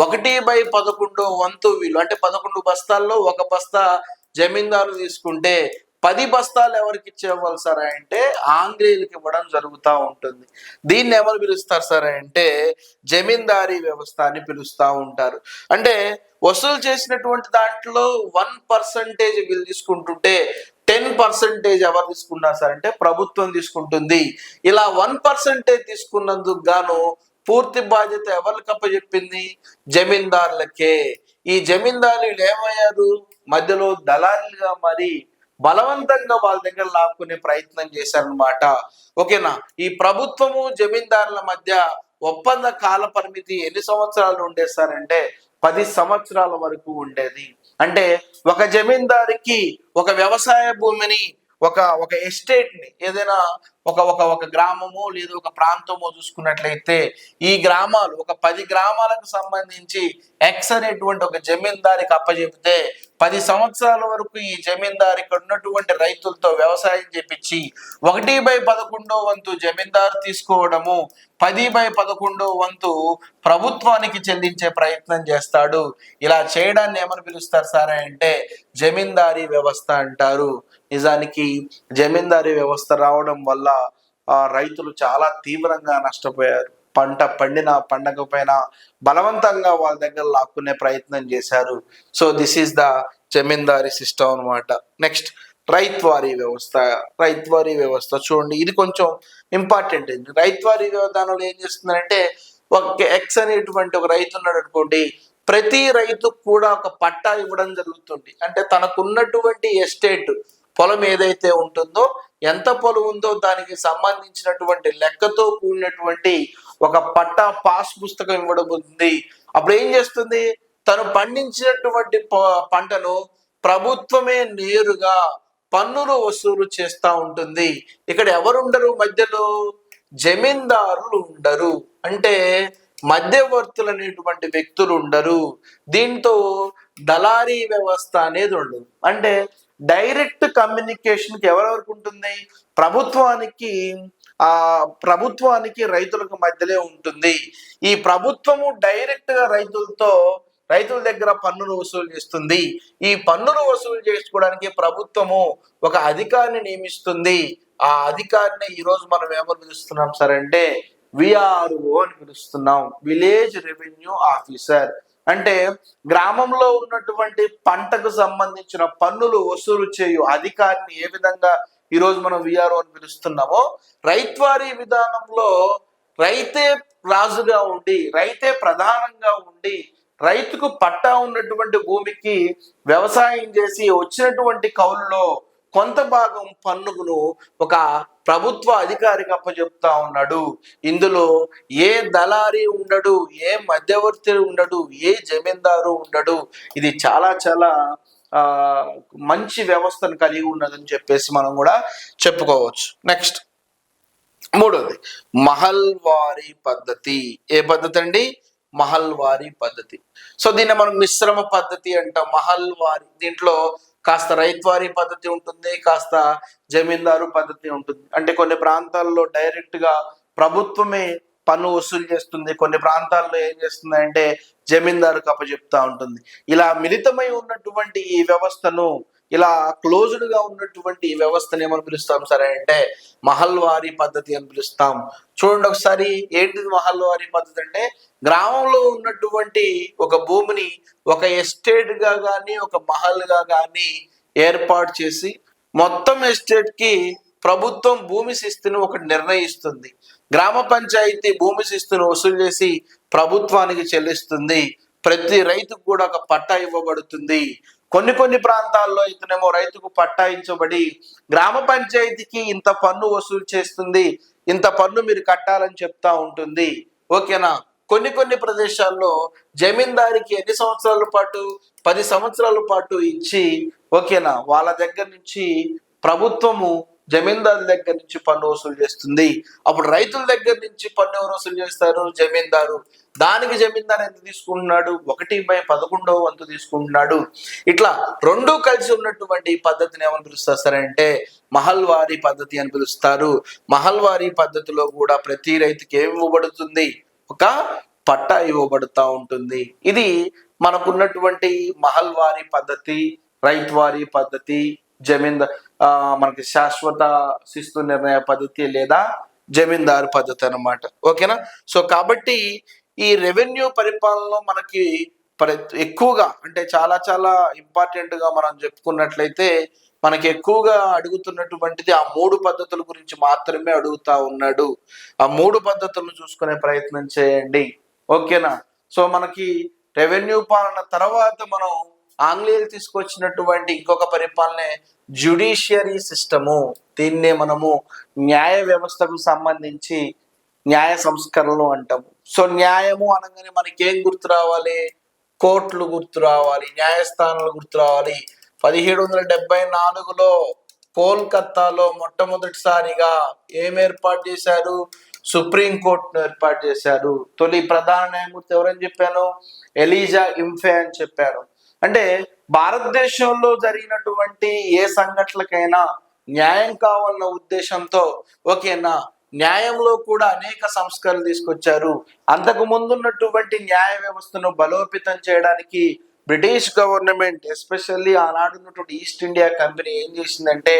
1/11 వంతు వీళ్ళు అంటే 11 బస్తాల్లో 1 బస్తా జమీందారు తీసుకుంటే 10 బస్తాలు ఎవరికి ఇచ్చేవాళ్ళు సార్ అంటే ఆంగ్లేయులకి ఇవ్వడం జరుగుతూ ఉంటుంది. దీన్ని ఎవరు పిలుస్తారు సార్ అంటే జమీందారీ వ్యవస్థ అని పిలుస్తూ ఉంటారు. అంటే వసూలు చేసినటువంటి దాంట్లో 1% వీళ్ళు తీసుకుంటుంటే 10% ఎవరు తీసుకున్నారు సార్ అంటే ప్రభుత్వం తీసుకుంటుంది. ఇలా 1% తీసుకున్నందుకు గాను పూర్తి బాధ్యత ఎవరికి అప్పచెప్పింది? జమీందారులకే. ఈ జమీందారులు ఏమయ్యారు? మధ్యలో దళారులుగా మరి బలవంతంగా వాళ్ళ దగ్గర లాక్కునే ప్రయత్నం చేశారనమాట. ఓకేనా? ఈ ప్రభుత్వము జమీందారుల మధ్య ఒప్పంద కాల పరిమితి ఎన్ని సంవత్సరాలు ఉండేస్తారంటే 10 సంవత్సరాల వరకు ఉండేది. అంటే ఒక జమీందారికి ఒక వ్యవసాయ భూమిని ఒక ఎస్టేట్ ని ఏదైనా ఒక గ్రామము లేదా ఒక ప్రాంతము చూసుకున్నట్లయితే ఈ గ్రామాలు ఒక 10 గ్రామాలకు సంబంధించి ఎక్స్ అనేటువంటి ఒక జమీందారికి అప్పచెపితే 10 సంవత్సరాల వరకు ఈ జమీందారు ఇక్కడ ఉన్నటువంటి రైతులతో వ్యవసాయం చేపించి 1/11 వంతు జమీందారు తీసుకోవడము, 10/11 వంతు ప్రభుత్వానికి చెల్లించే ప్రయత్నం చేస్తాడు. ఇలా చేయడాన్ని ఏమని పిలుస్తారు సార్ అంటే జమీందారీ వ్యవస్థ అంటారు. నిజానికి జమీందారీ వ్యవస్థ రావడం వల్ల రైతులు చాలా తీవ్రంగా నష్టపోయారు. పంట పండిన పండగపైన బలవంతంగా వాళ్ళ దగ్గర లాక్కునే ప్రయత్నం చేశారు. So this is the zamindari system అనమాట. నెక్స్ట్ రైత్వారీ వ్యవస్థ. రైత్వారీ వ్యవస్థ చూడండి, ఇది కొంచెం ఇంపార్టెంట్. రైత్వారీ విధానంలో ఏం చేస్తుందంటే ఒక ఎక్స్ అనేటువంటి ఒక రైతు ఉన్నాడు అనుకోండి, ప్రతి రైతుకు కూడా ఒక పట్టా ఇవ్వడం జరుగుతుంది. అంటే తనకున్నటువంటి ఎస్టేట్ పొలం ఏదైతే ఉంటుందో, ఎంత పొలం ఉందో దానికి సంబంధించినటువంటి లెక్కతో కూడినటువంటి ఒక పట్టా పాస్ పుస్తకం ఇవ్వడం ఉంది. అప్పుడు ఏం చేస్తుంది? తను పండించినటువంటి పంటను ప్రభుత్వమే నేరుగా పన్నులు వసూలు చేస్తూ ఉంటుంది. ఇక్కడ ఎవరుండరు మధ్యలో? జమీందారులు ఉండరు. అంటే మధ్యవర్తులు అనేటువంటి వ్యక్తులు ఉండరు. దీంతో దళారీ వ్యవస్థ అనేది ఉండదు. అంటే డైరెక్ట్ కమ్యూనికేషన్కి ఎవరెవరికి ఉంటుంది? ప్రభుత్వానికి రైతులకు మధ్యలో ఉంటుంది. ఈ ప్రభుత్వము డైరెక్ట్ గా రైతుల దగ్గర పన్నులు వసూలు చేస్తుంది. ఈ పన్నులు వసూలు చేసుకోవడానికి ప్రభుత్వము ఒక అధికారిని నియమిస్తుంది. ఆ అధికారిని ఈరోజు మనం ఏమని పిలుస్తున్నాం సార్ అంటే విఆర్ఓ అని పిలుస్తున్నాం, విలేజ్ రెవెన్యూ ఆఫీసర్. అంటే గ్రామంలో ఉన్నటువంటి పంటకు సంబంధించిన పన్నులు వసూలు చేయు అధికారిని ఏ విధంగా ఈరోజు మనం విఆర్ఓ అని పిలుస్తున్నామో, రైత్వారీ విధానంలో రైతే రాజుగా ఉండి, రైతే ప్రధానంగా ఉండి, రైతుకు పట్టా ఉన్నటువంటి భూమికి వ్యవసాయం చేసి వచ్చినటువంటి కౌలులో కొంత భాగం పన్నును ఒక ప్రభుత్వ అధికారికి అప్పచెప్తా ఉన్నాడు. ఇందులో ఏ దళారీ ఉండడు, ఏ మధ్యవర్తి ఉండడు, ఏ జమీందారు ఉండడు. ఇది చాలా చాలా ఆ మంచి వ్యవస్థను కలిగి ఉన్నదని చెప్పేసి మనం కూడా చెప్పుకోవచ్చు. నెక్స్ట్ మూడోది మహల్వారీ పద్ధతి. ఏ పద్ధతి అండి? మహల్వారీ పద్ధతి. సో దీన్ని మనం మిశ్రమ పద్ధతి అంటాం. మహల్వారీ దీంట్లో కాస్త రైతువారీ పద్ధతి ఉంటుంది, కాస్త జమీందారు పద్ధతి ఉంటుంది. అంటే కొన్ని ప్రాంతాల్లో డైరెక్ట్ గా ప్రభుత్వమే పన్ను వసూలు చేస్తుంది, కొన్ని ప్రాంతాల్లో ఏం చేస్తుంది అంటే జమీందారుకు అప్పచెప్తా ఉంటుంది. ఇలా మిళితమై ఉన్నటువంటి ఈ వ్యవస్థను, ఇలా క్లోజ్డ్ గా ఉన్నటువంటి ఈ వ్యవస్థను ఏమని పిలుస్తాం సరే అంటే మహల్వారీ పద్ధతి అని పిలుస్తాం. చూడండి ఒకసారి, ఏంటిది మహల్వారీ పద్ధతి అంటే గ్రామంలో ఉన్నటువంటి ఒక భూమిని ఒక ఎస్టేట్ గా కానీ ఒక మహల్ గా కానీ ఏర్పాటు చేసి మొత్తం ఎస్టేట్ కి ప్రభుత్వం భూమి శిస్తును ఒకటి నిర్ణయిస్తుంది. గ్రామ పంచాయతీ భూమి శిస్తును వసూలు చేసి ప్రభుత్వానికి చెల్లిస్తుంది. ప్రతి రైతుకు కూడా ఒక పట్టా ఇవ్వబడుతుంది. కొన్ని ప్రాంతాల్లో ఇతనేమో రైతుకు పట్టాయించబడి గ్రామ పంచాయతీకి ఇంత పన్ను వసూలు చేస్తుంది, ఇంత పన్ను మీరు కట్టాలని చెప్తా ఉంటుంది. ఓకేనా? కొన్ని ప్రదేశాల్లో జమీందారికి ఎన్ని సంవత్సరాల పాటు, 10 సంవత్సరాల పాటు ఇచ్చి, ఓకేనా, వాళ్ళ దగ్గర నుంచి ప్రభుత్వము జమీందారు దగ్గర నుంచి పన్ను వసూలు చేస్తుంది. అప్పుడు రైతుల దగ్గర నుంచి పన్ను ఎవరు వసూలు చేస్తారు? జమీందారు. దానికి జమీందారు ఎంత తీసుకుంటున్నాడు? 1/11 తీసుకుంటున్నాడు. ఇట్లా రెండు కలిసి ఉన్నటువంటి పద్ధతిని ఏమని పిలుస్తారు సరే అంటే మహల్వారీ పద్ధతి అని పిలుస్తారు. మహల్వారీ పద్ధతిలో కూడా ప్రతి రైతుకి ఏమి ఇవ్వబడుతుంది? ఒక పట్టా ఇవ్వబడుతూ ఉంటుంది. ఇది మనకున్నటువంటి మహల్వారీ పద్ధతి, రైతువారీ పద్ధతి, మనకి శాశ్వత శిస్తు నిర్ణయ పద్ధతి లేదా జమీందారు పద్ధతి అన్నమాట. ఓకేనా? సో కాబట్టి ఈ రెవెన్యూ పరిపాలనలో మనకి ఎక్కువగా అంటే చాలా చాలా ఇంపార్టెంట్ గా మనం చెప్పుకున్నట్లయితే మనకి ఎక్కువగా అడుగుతున్నటువంటిది ఆ 3 పద్ధతుల గురించి మాత్రమే అడుగుతా ఉన్నాడు. ఆ 3 పద్ధతులను చూసుకునే ప్రయత్నం చేయండి. ఓకేనా? సో మనకి రెవెన్యూ పాలన తర్వాత మనం ఆంగ్లేయులు తీసుకొచ్చినటువంటి ఇంకొక పరిపాలనే జ్యుడిషియరీ సిస్టము. దీన్నే మనము న్యాయ వ్యవస్థకు సంబంధించి న్యాయ సంస్కరణలు అంటాము. సో న్యాయము అనగానే మనకి ఏం గుర్తు రావాలి? కోర్టులు గుర్తు రావాలి, న్యాయస్థానాలు గుర్తు రావాలి. 1774లో కోల్కత్తాలో మొట్టమొదటిసారిగా ఏం ఏర్పాటు చేశారు? సుప్రీం కోర్టును ఏర్పాటు చేశారు. తొలి ప్రధాన న్యాయమూర్తి ఎవరని చెప్పాను? ఎలీజా ఇంఫే అని చెప్పాను. అంటే భారతదేశంలో జరిగినటువంటి ఏ సంఘటనలకైనా న్యాయం కావాలన్న ఉద్దేశంతో ఓకేనా న్యాయంలో కూడా అనేక సంస్కరణలు తీసుకొచ్చారు. అంతకు ముందున్నటువంటి న్యాయ వ్యవస్థను బలోపేతం చేయడానికి బ్రిటిష్ గవర్నమెంట్ ఎస్పెషల్లీ ఆనాడు ఉన్నటువంటి ఈస్ట్ ఇండియా కంపెనీ ఏం చేసిందంటే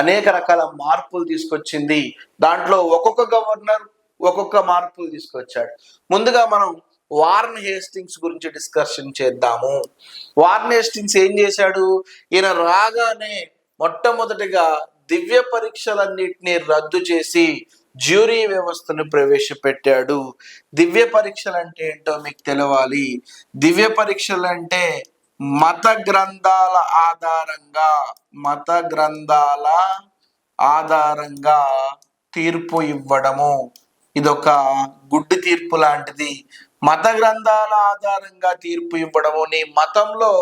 అనేక రకాల మార్పులు తీసుకొచ్చింది. దాంట్లో ఒక్కొక్క గవర్నర్ ఒక్కొక్క మార్పులు తీసుకొచ్చాడు. ముందుగా మనం వారన్ హేస్టింగ్స్ గురించి డిస్కషన్ చేద్దాము. వారన్ హేస్టింగ్స్ ఏం చేశాడు? ఈయన రాగానే మొట్టమొదటిగా దివ్య పరీక్షలన్నిటినీ రద్దు చేసి జ్యూరీ వ్యవస్థను ప్రవేశపెట్టాడు. దివ్య పరీక్షలు అంటే ఏంటో మీకు తెలవాలి. దివ్య పరీక్షలు అంటే మత గ్రంథాల ఆధారంగా తీర్పు ఇవ్వడము. ఇదొక గుడ్డి తీర్పు లాంటిది. మత గ్రంథాల ఆధారంగా తీర్పు ఇవ్వడము. నీ మతంలో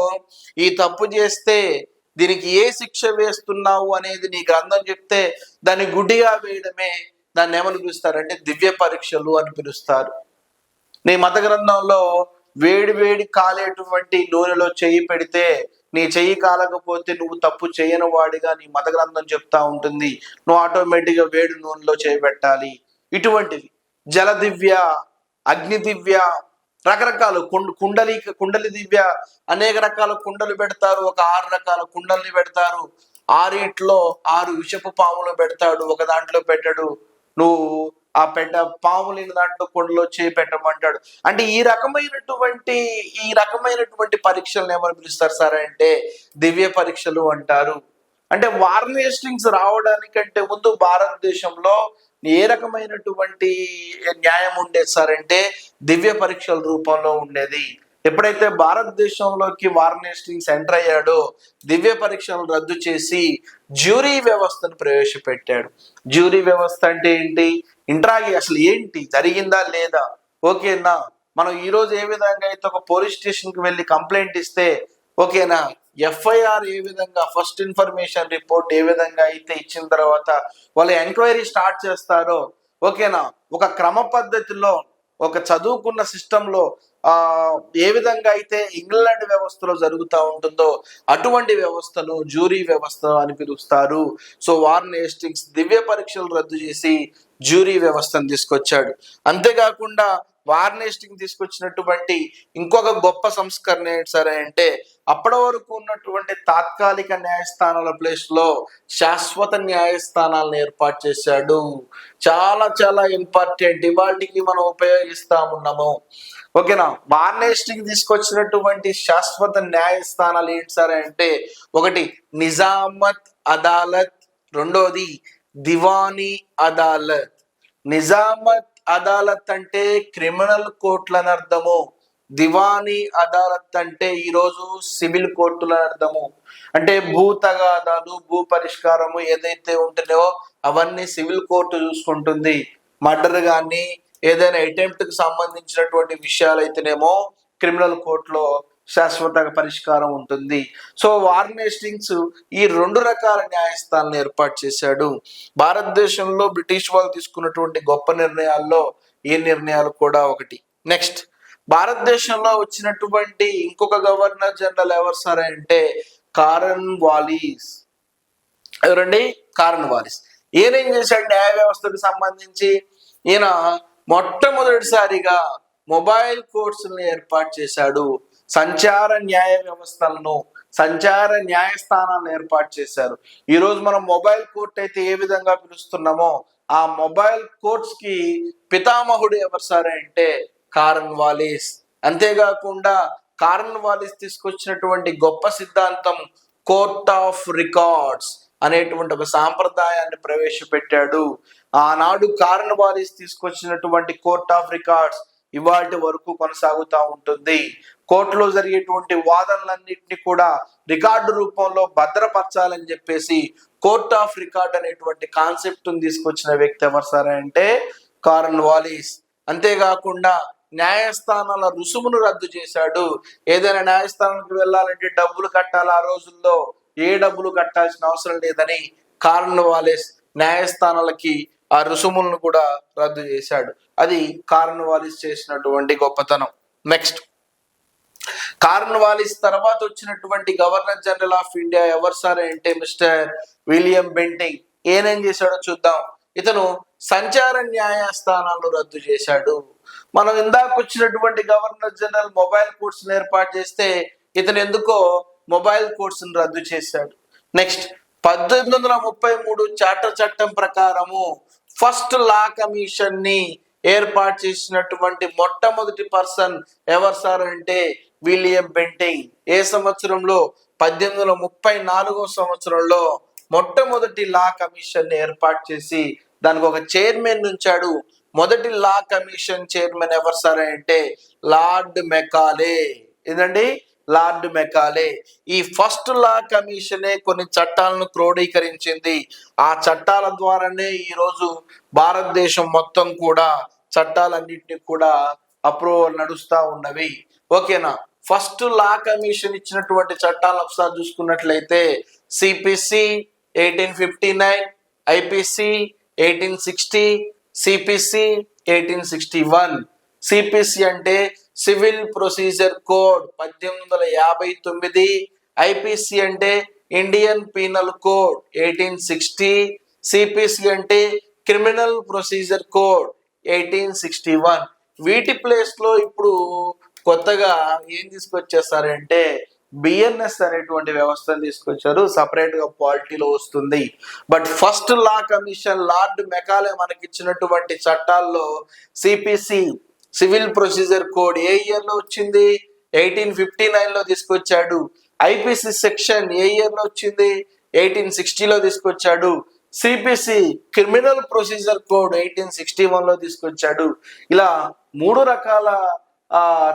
ఈ తప్పు చేస్తే దీనికి ఏ శిక్ష వేస్తున్నావు అనేది నీ గ్రంథం చెప్తే దాన్ని గుడ్డిగా వేయడమే. దాన్ని ఏమని పిలుస్తారంటే దివ్య పరీక్షలు అని పిలుస్తారు. నీ మత గ్రంథంలో వేడి కాలేటువంటి నూనెలో చెయ్యి పెడితే నీ చెయ్యి కాలకపోతే నువ్వు తప్పు చేయని వాడిగా నీ మత గ్రంథం చెప్తా ఉంటుంది. నువ్వు ఆటోమేటిక్గా వేడి నూనెలో చేయి పెట్టాలి. ఇటువంటివి జల దివ్య, అగ్ని దివ్య, రకరకాల కుండలి దివ్య, అనేక రకాల కుండలు పెడతారు. ఒక 6 రకాల కుండల్ని పెడతారు. 6 విషపు పాములు పెడతాడు, ఒక దాంట్లో పెట్టాడు. నువ్వు ఆ పాములు దాంట్లో కుండలో చేయి పెట్టమంటాడు. అంటే ఈ రకమైనటువంటి పరీక్షలను ఏమని పిలుస్తారు సార్ అంటే దివ్య పరీక్షలు అంటారు. అంటే వారన్ హేస్టింగ్స్ రావడానికంటే ముందు భారతదేశంలో ఏ రకమైనటువంటి న్యాయం ఉండేది సార్ అంటే దివ్య పరీక్షల రూపంలో ఉండేది. ఎప్పుడైతే భారతదేశంలోకి వారన్ హేస్టింగ్స్ ఎంటర్ అయ్యాడో దివ్య పరీక్షలను రద్దు చేసి జ్యూరీ వ్యవస్థను ప్రవేశపెట్టాడు. జ్యూరీ వ్యవస్థ అంటే ఏంటి? అసలు ఏంటి జరిగిందా లేదా, ఓకేనా, మనం ఈ రోజు ఏ విధంగా అయితే ఒక పోలీస్ స్టేషన్ కి వెళ్ళి కంప్లైంట్ ఇస్తే ఓకేనా ఎఫ్ఐఆర్ ఏ విధంగా, ఫస్ట్ ఇన్ఫర్మేషన్ రిపోర్ట్ ఏ విధంగా అయితే ఇచ్చిన తర్వాత వాళ్ళు ఎంక్వైరీ స్టార్ట్ చేస్తారో, ఓకేనా, ఒక క్రమ పద్ధతిలో ఒక చదువుకున్న సిస్టంలో ఏ విధంగా అయితే ఇంగ్లాండ్ వ్యవస్థలో జరుగుతూ ఉంటుందో అటువంటి వ్యవస్థను జ్యూరీ వ్యవస్థ అని పిలుస్తారు. సో వార్న్ హేస్టింగ్స్ దివ్య పరీక్షలు రద్దు చేసి జ్యూరీ వ్యవస్థను తీసుకొచ్చాడు. అంతేకాకుండా వార్న్ హేస్టింగ్స్ తీసుకొచ్చినటువంటి ఇంకొక గొప్ప సంస్కరణ ఏంటి సరే అంటే, అప్పటి వరకు ఉన్నటువంటి తాత్కాలిక న్యాయస్థానాల ప్లేస్ లో శాశ్వత న్యాయస్థానాలను ఏర్పాటు చేశాడు. చాలా చాలా ఇంపార్టెంట్, ఇవాటికి మనం ఉపయోగిస్తా ఉన్నాము. ఓకేనా, వార్న్ హేస్టింగ్స్ తీసుకొచ్చినటువంటి శాశ్వత న్యాయస్థానాలు ఏంటి సరే అంటే, ఒకటి నిజామత్ అదాలత్, రెండోది దివానీ అదాలత్. నిజామత్ అదాలత్ అంటే క్రిమినల్ కోర్టులని అర్థము, దివానీ అదాలత్ అంటే ఈరోజు సివిల్ కోర్టులని అర్థము. అంటే భూ తగాదాలు, భూ పరిష్కారము ఏదైతే ఉంటున్నాయో అవన్నీ సివిల్ కోర్టు చూసుకుంటుంది. మర్డర్ కానీ ఏదైనా అటెంప్ట్ కి సంబంధించినటువంటి విషయాలు అయితేనేమో క్రిమినల్ కోర్టులో శాశ్వత పరిష్కారం ఉంటుంది. సో వార్న్ హేస్టింగ్స్ ఈ రెండు రకాల న్యాయస్థానాలను ఏర్పాటు చేశాడు. భారతదేశంలో బ్రిటిష్ వాళ్ళు తీసుకున్నటువంటి గొప్ప నిర్ణయాల్లో ఈ నిర్ణయాలు కూడా ఒకటి. నెక్స్ట్, భారతదేశంలో వచ్చినటువంటి ఇంకొక గవర్నర్ జనరల్ ఎవరు సార్ అంటే కారన్ వాలిస్. ఎవరండి? కారన్ వాలిస్. ఈయనేం చేశాడు న్యాయ వ్యవస్థకు సంబంధించి? ఈయన మొట్టమొదటిసారిగా మొబైల్ కోర్ట్స్ని ఏర్పాటు చేశాడు. సంచార న్యాయ వ్యవస్థలను, సంచార న్యాయస్థానాలను ఏర్పాటు చేశారు. ఈరోజు మనం మొబైల్ కోర్ట్ అయితే ఏ విధంగా పిలుస్తున్నామో ఆ మొబైల్ కోర్ట్స్ కి పితామహుడు ఎవరు సార్ అంటే కారన్ వాలిస్. అంతేకాకుండా కారన్ వాలిస్ తీసుకొచ్చినటువంటి గొప్ప సిద్ధాంతం కోర్ట్ ఆఫ్ రికార్డ్స్ అనేటువంటి ఒక సాంప్రదాయాన్ని ప్రవేశపెట్టాడు. ఆనాడు కారన్ వాలిస్ తీసుకొచ్చినటువంటి కోర్ట్ ఆఫ్ రికార్డ్స్ ఇవాటి వరకు కొనసాగుతూ ఉంటుంది. కోర్టులో జరిగేటువంటి వాదనలన్నింటినీ కూడా రికార్డు రూపంలో భద్రపరచాలని చెప్పేసి కోర్ట్ ఆఫ్ రికార్డ్ అనేటువంటి కాన్సెప్ట్ తీసుకొచ్చిన వ్యక్తి ఎవరు సార్ అంటే కారన్ వాలిస్. అంతేకాకుండా న్యాయస్థానాల రుసుమును రద్దు చేశాడు. ఏదైనా న్యాయస్థానానికి వెళ్ళాలంటే డబ్బులు కట్టాలి, ఆ రోజుల్లో ఏ డబ్బులు కట్టాల్సిన అవసరం లేదని కారన్ వాలిస్ న్యాయస్థానాలకి ఆ రుసుములను కూడా రద్దు చేశాడు. అది కారన్ వాలిస్ చేసినటువంటి గొప్పతనం. నెక్స్ట్, కారన్ వాలిస్ తర్వాత వచ్చినటువంటి గవర్నర్ జనరల్ ఆఫ్ ఇండియా ఎవరు సార్ అంటే మిస్టర్ విలియం బెంటింగ్. ఏనేం చేశాడో చూద్దాం. ఇతను సంచార న్యాయస్థానాలను రద్దు చేశాడు. మనం ఇందాక వచ్చినటువంటి గవర్నర్ జనరల్ మొబైల్ కోర్ట్స్ ఏర్పాటు చేస్తే ఇతను ఎందుకో మొబైల్ కోర్ట్స్ రద్దు చేశాడు. నెక్స్ట్, 1833 చార్టర్ చట్టం ప్రకారము ఫస్ట్ లా కమిషన్ ని ఏర్పాటు చేసినటువంటి మొట్టమొదటి పర్సన్ ఎవరు సార్ అంటే విలియం బెంటింగ్. ఏ సంవత్సరంలో? 1834 సంవత్సరంలో మొట్టమొదటి లా కమిషన్ ని ఏర్పాటు చేసి దానికి ఒక చైర్మన్ ఉంచాడు. మొదటి లా కమిషన్ చైర్మన్ ఎవరు సార్ అంటే లార్డ్ మెకాలే. ఇదండి లార్డ్ మెకాలే. ఈ ఫస్ట్ లా కమిషనే కొన్ని చట్టాలను క్రోడీకరించింది. ఆ చట్టాల ద్వారానే ఈరోజు భారతదేశం మొత్తం కూడా చట్టాలన్నింటినీ కూడా అప్రూవల్ నడుస్తూ ఉన్నవి. ఓకేనా, ఫస్ట్ లా కమిషన్ ఇచ్చినటువంటి చట్టాలను ఒకసారి చూసుకున్నట్లయితే సిపిసి 1859, ఐపిసి 1860, సిపిసి 1861. సిపిసి అంటే సివిల్ ప్రొసీజర్ కోడ్ 1859, ఐపిసి అంటే ఇండియన్ పీనల్ కోడ్ 1860, సిపిసి అంటే క్రిమినల్ ప్రొసీజర్ కోడ్ 1861. వీటి ప్లేస్ లో ఇప్పుడు కొత్తగా ఏం తీసుకొచ్చేస్తారంటే బిఎన్ఎస్ అనేటువంటి వ్యవస్థను తీసుకొచ్చారు. సపరేట్ గా పాలిటీలో వస్తుంది. But first law commission lord Macaulay మనకి ఇచ్చినటువంటి చట్టాల్లో సిపిసి సివిల్ ప్రొసీజర్ కోడ్ ఏ ఇయర్ లో వచ్చింది? 1859 లో తీసుకొచ్చాడు. ఐపిసి సెక్షన్ ఏ ఇయర్ లో వచ్చింది? 1860 లో తీసుకొచ్చాడు. సిపిసి క్రిమినల్ ప్రొసీజర్ కోడ్ 1861 లో తీసుకొచ్చాడు. ఇలా 3 రకాల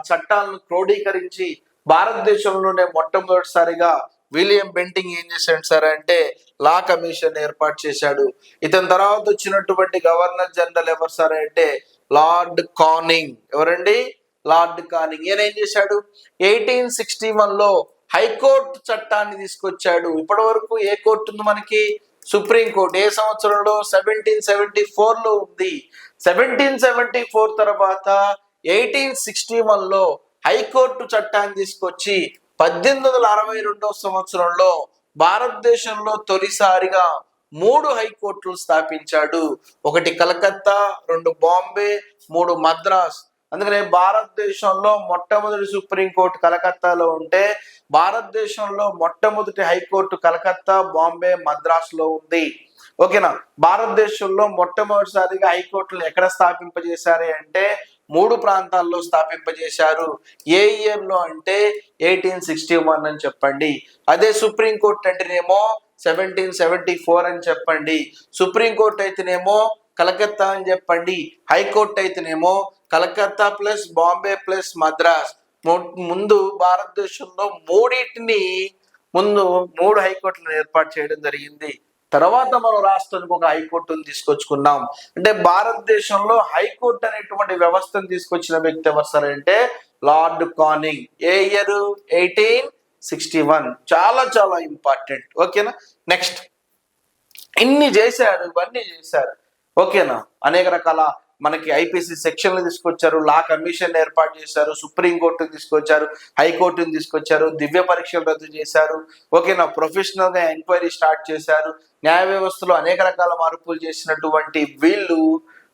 చట్టాలను క్రోడీకరించి భారతదేశంలోనే మొట్టమొదటిసారిగా విలియం బెంటింగ్ ఏం చేశాడు సార్ అంటే లా కమిషన్ ఏర్పాటు చేశాడు. ఇతని తర్వాత వచ్చినటువంటి గవర్నర్ జనరల్ ఎవరు సార్ అంటే లార్డ్ కానింగ్. ఎవరండి? Lord Canning. ఈయన ఏం చేశాడు? 1861 లో హైకోర్టు చట్టాన్ని తీసుకొచ్చాడు. ఇప్పటి వరకు ఏ కోర్టు ఉంది మనకి? Supreme court. ఏ సంవత్సరంలో? 1774లో ఉంది. 1774 తర్వాత 1861లో హైకోర్టు చట్టాన్ని తీసుకొచ్చి 1862 సంవత్సరంలో భారతదేశంలో తొలిసారిగా 3 హైకోర్టులు స్థాపించాడు. 1 కలకత్తా, 2 బాంబే, 3 మద్రాస్. అందుకనే భారతదేశంలో మొట్టమొదటి సుప్రీంకోర్టు కలకత్తాలో ఉంటే భారతదేశంలో మొట్టమొదటి హైకోర్టు కలకత్తా, బాంబే, మద్రాసులో ఉంది. ఓకేనా? భారతదేశంలో మొట్టమొదటిసారిగా హైకోర్టులు ఎక్కడ స్థాపింపజేశారు అంటే 3 ప్రాంతాల్లో స్థాపింపజేశారు. ఏ ఇయర్ లో అంటే 1861 అని చెప్పండి. అదే సుప్రీంకోర్టు అంటేనేమో 1774 అని చెప్పండి. సుప్రీంకోర్టు అయితేనేమో కలకత్తా అని చెప్పండి. హైకోర్టు అయితేనేమో కలకత్తా ప్లస్ బాంబే ప్లస్ మద్రాస్. ముందు భారతదేశంలో ముందు 3 హైకోర్టులను ఏర్పాటు చేయడం జరిగింది. తర్వాత మనం రాష్ట్రానికి ఒక హైకోర్టును తీసుకొచ్చుకున్నాం. అంటే భారతదేశంలో హైకోర్టు అనేటువంటి వ్యవస్థను తీసుకొచ్చిన వ్యక్తి ఎవరు సార్ అంటే లార్డ్ కానింగ్. ఏ ఇయర్? 1861. చాలా చాలా ఇంపార్టెంట్. ఓకేనా? నెక్స్ట్, ఇవన్నీ చేశారు. ఓకేనా? అనేక రకాల మనకి ఐపీసీ సెక్షన్లు తీసుకొచ్చారు, లా కమిషన్ ఏర్పాటు చేశారు, సుప్రీంకోర్టును తీసుకొచ్చారు, హైకోర్టును తీసుకొచ్చారు, దివ్య పరీక్షలు రద్దు చేశారు. ఓకేనా? ప్రొఫెషనల్ గా ఎంక్వైరీ స్టార్ట్ చేశారు. న్యాయ వ్యవస్థలో అనేక రకాల మార్పులు చేసినటువంటి వీళ్ళు,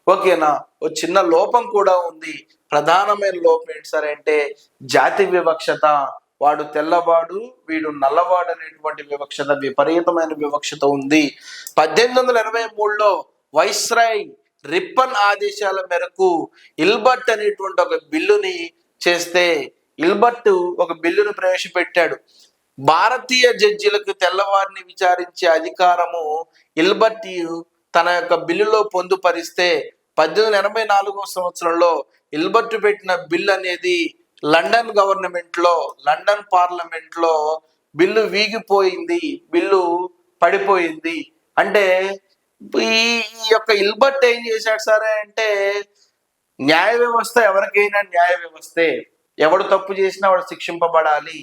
ఓకేనా, ఒక చిన్న లోపం కూడా ఉంది. ప్రధానమైన లోపం ఏంటి సార్ అంటే జాతి వివక్షత. వాడు తెల్లవాడు, వీడు నల్లవాడు అనేటువంటి వివక్షత, విపరీతమైన వివక్షత ఉంది. 1883లో వైస్రాయ్ రిప్పన్ ఆదేశాల మేరకు ఇల్బర్ట్ అనేటువంటి ఒక బిల్లుని చేస్తే, ఇల్బర్ట్ ఒక బిల్లును ప్రవేశపెట్టాడు. భారతీయ జడ్జిలకు తెల్లవారిని విచారించే అధికారము ఇల్బర్ట్ తన యొక్క బిల్లులో పొందుపరిస్తే 1884 సంవత్సరంలో ఇల్బర్ట్ పెట్టిన బిల్ అనేది లండన్ లండన్ పార్లమెంట్ లో బిల్లు వీగిపోయింది, బిల్లు పడిపోయింది. అంటే ఈ యొక్క ఇల్బర్ట్ ఏం చేశాడు సరే అంటే న్యాయ వ్యవస్థ ఎవరికైనా న్యాయ వ్యవస్థే. ఎవడు తప్పు చేసినా వాడు శిక్షింపబడాలి,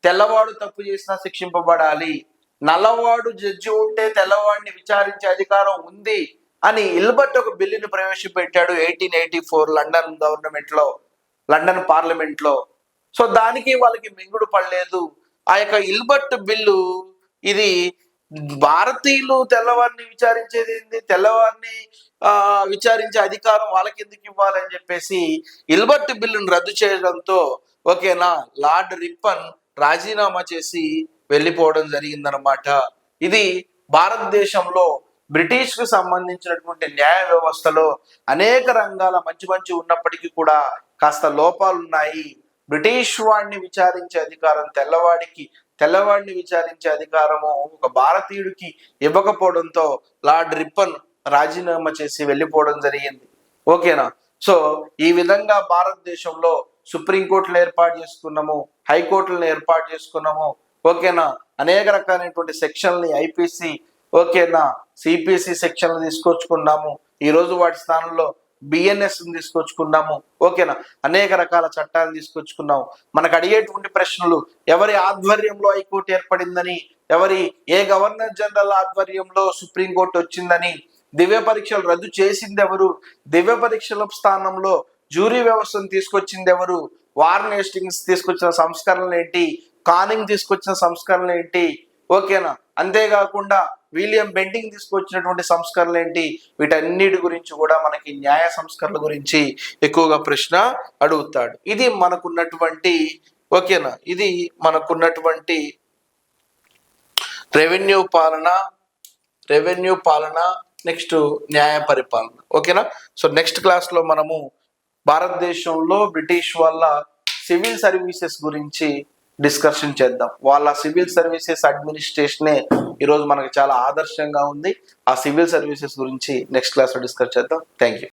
తెల్లవాడు తప్పు చేసినా శిక్షింపబడాలి, నల్లవాడు జడ్జి ఉంటే తెల్లవాడిని విచారించే అధికారం ఉంది అని ఇల్బర్ట్ ఒక బిల్లుని ప్రవేశపెట్టాడు 1884 లండన్ పార్లమెంట్ లో. సో దానికి వాళ్ళకి మింగుడు పడలేదు. ఆ యొక్క ఇల్బర్ట్ బిల్లు ఇది భారతీయులు తెల్లవారిని విచారించేది ఏంది, తెల్లవారిని విచారించే అధికారం వాళ్ళకి ఎందుకు ఇవ్వాలని చెప్పేసి ఇల్బర్ట్ బిల్లును రద్దు చేయడంతో ఓకేనా లార్డ్ రిప్పన్ రాజీనామా చేసి వెళ్ళిపోవడం జరిగిందనమాట. ఇది భారతదేశంలో బ్రిటిష్ కు సంబంధించినటువంటి న్యాయ వ్యవస్థలో అనేక రంగాల మంచి ఉన్నప్పటికీ కూడా కాస్త లోపాలు ఉన్నాయి. బ్రిటిష్ వాడిని విచారించే అధికారం తెల్లవాడిని విచారించే అధికారము ఒక భారతీయుడికి ఇవ్వకపోవడంతో లార్డ్ రిప్పన్ రాజీనామా చేసి వెళ్ళిపోవడం జరిగింది. ఓకేనా? సో ఈ విధంగా భారతదేశంలో సుప్రీంకోర్టులు ఏర్పాటు చేసుకున్నాము, హైకోర్టులను ఏర్పాటు చేసుకున్నాము. ఓకేనా? అనేక రకాలైనటువంటి సెక్షన్లని ఐపీసీ, ఓకేనా, సిపిసి సెక్షన్లు తీసుకొచ్చుకున్నాము. ఈ రోజు వాటి స్థానంలో బిఎన్ఎస్ తీసుకొచ్చుకున్నాము. ఓకేనా? అనేక రకాల చట్టాలు తీసుకొచ్చుకున్నాము. మనకు అడిగేటువంటి ప్రశ్నలు ఎవరి ఆధ్వర్యంలో హైకోర్టు ఏర్పడిందని, ఏ గవర్నర్ జనరల్ ఆధ్వర్యంలో సుప్రీంకోర్టు వచ్చిందని, దివ్య పరీక్షలు రద్దు చేసింది ఎవరు, దివ్య పరీక్షల స్థానంలో జ్యూరీ వ్యవస్థను తీసుకొచ్చింది ఎవరు, వార్న్ హేస్టింగ్స్ తీసుకొచ్చిన సంస్కరణలు ఏంటి, కానింగ్ తీసుకొచ్చిన సంస్కరణలు ఏంటి. ఓకేనా? అంతేకాకుండా విలియం బెంటింగ్ తీసుకొచ్చినటువంటి సంస్కరణలు ఏంటి. వీటన్నిటి గురించి కూడా మనకి న్యాయ సంస్కరణల గురించి ఎక్కువగా ప్రశ్న అడుగుతాడు. ఇది మనకున్నటువంటి ఓకేనా, ఇది మనకున్నటువంటి రెవెన్యూ పాలన నెక్స్ట్ న్యాయ పరిపాలన. ఓకేనా? సో నెక్స్ట్ క్లాస్ లో మనము భారతదేశంలో బ్రిటిష్ వాళ్ళ సివిల్ సర్వీసెస్ గురించి డిస్కషన్ చేద్దాం. వాళ్ళ సివిల్ సర్వీసెస్ అడ్మినిస్ట్రేషనే ఈరోజు మనకు చాలా ఆదర్శంగా ఉంది. ఆ సివిల్ సర్వీసెస్ గురించి నెక్స్ట్ క్లాస్ లో డిస్కస్ చేద్దాం. Thank you.